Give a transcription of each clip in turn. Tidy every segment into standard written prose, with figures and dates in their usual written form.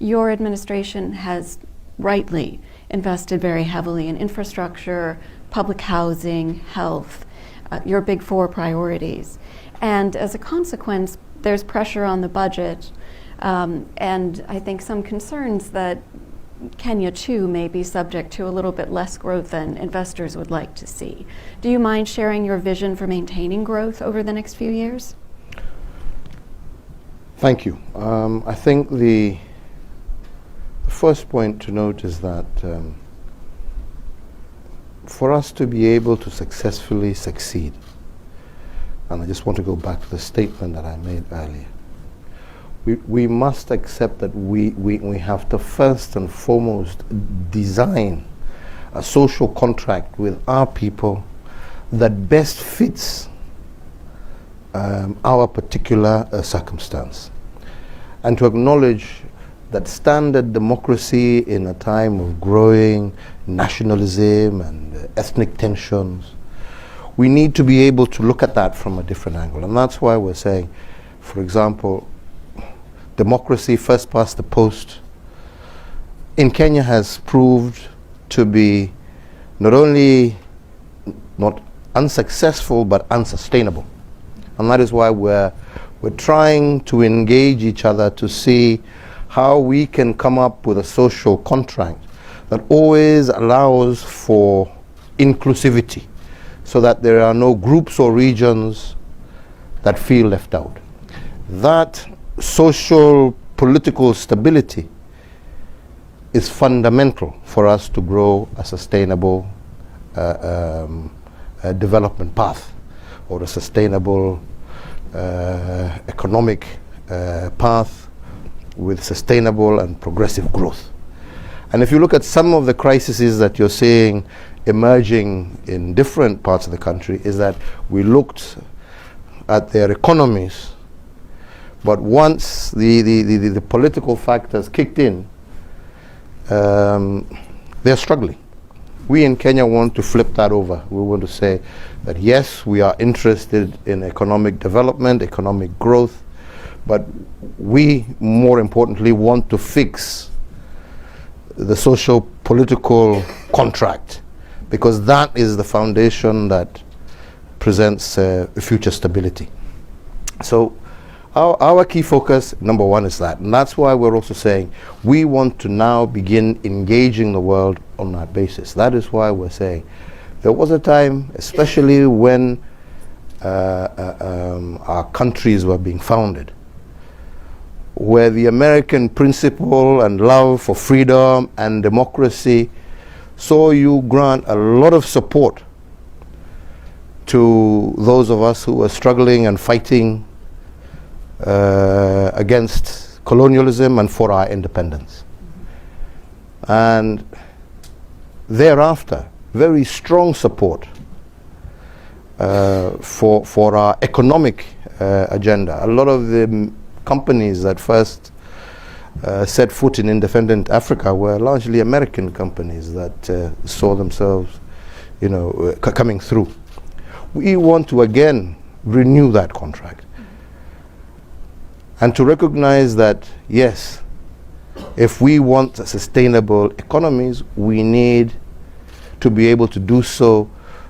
your administration has rightly invested very heavily in infrastructure, public housing, health, your big four priorities. And as a consequence, there's pressure on the budget, and I think some concerns that Kenya too may be subject to a little bit less growth than investors would like to see. Do you mind sharing your vision for maintaining growth over the next few years? Thank you. I think the first point to note is that for us to be able to successfully succeed, and I just want to go back to the statement that I made earlier, we must accept that we have to first and foremost design a social contract with our people that best fits our particular circumstance, and to acknowledge that standard democracy in a time of growing nationalism and ethnic tensions, we need to be able to look at that from a different angle. And that's why we're saying, for example, democracy first past the post in Kenya has proved to be not only not unsuccessful but unsustainable. And that is why we're trying to engage each other to see how we can come up with a social contract that always allows for inclusivity, so that there are no groups or regions that feel left out. That social political stability is fundamental for us to grow a sustainable development path, or a sustainable economic path with sustainable and progressive growth. And if you look at some of the crises that you're seeing emerging in different parts of the country, is that we looked at their economies, but once the political factors kicked in, they're struggling. We in Kenya want to flip that over. We want to say that yes, we are interested in economic development, economic growth, but we, more importantly, want to fix the social political contract, because that is the foundation that presents future stability. So our key focus, number one, is that. And that's why we're also saying we want to now begin engaging the world on that basis. That is why we're saying there was a time, especially when our countries were being founded, where the American principle and love for freedom and democracy saw you grant a lot of support to those of us who were struggling and fighting against colonialism and for our independence. And thereafter, very strong support for our economic agenda. A lot of the companies that first set foot in independent Africa were largely American companies that saw themselves, coming through. We want to again renew that contract, and to recognize that, yes, if we want sustainable economies, we need to be able to do so,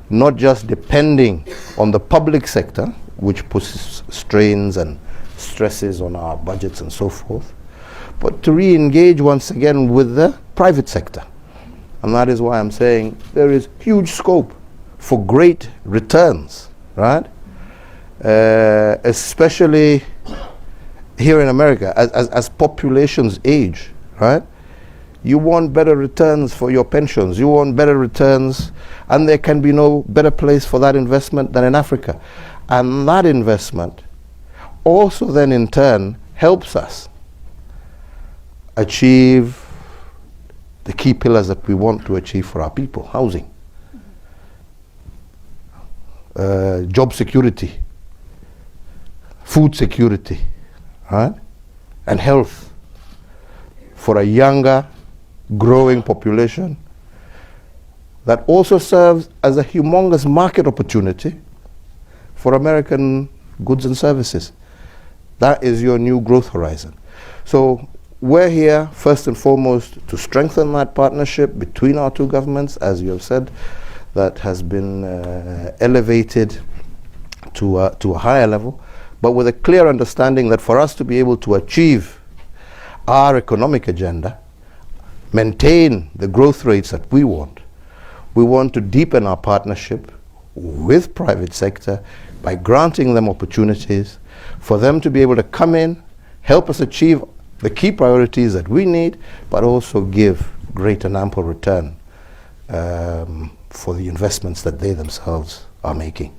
not just depending on the public sector, which puts strains and stresses on our budgets and so forth, but to re-engage once again with the private sector. And that is why I'm saying there is huge scope for great returns, right? Especially here in America, as populations age, right? You want better returns for your pensions. You want better returns, and there can be no better place for that investment than in Africa. And that investment also then in turn helps us achieve the key pillars that we want to achieve for our people: housing, job security, food security, right? And health for a younger, growing population that also serves as a humongous market opportunity for American goods and services. That is your new growth horizon. So we're here first and foremost to strengthen that partnership between our two governments, as you have said, that has been elevated to a higher level, but with a clear understanding that for us to be able to achieve our economic agenda, maintain the growth rates that we want to deepen our partnership with private sector by granting them opportunities for them to be able to come in, help us achieve the key priorities that we need, but also give great and ample return for the investments that they themselves are making.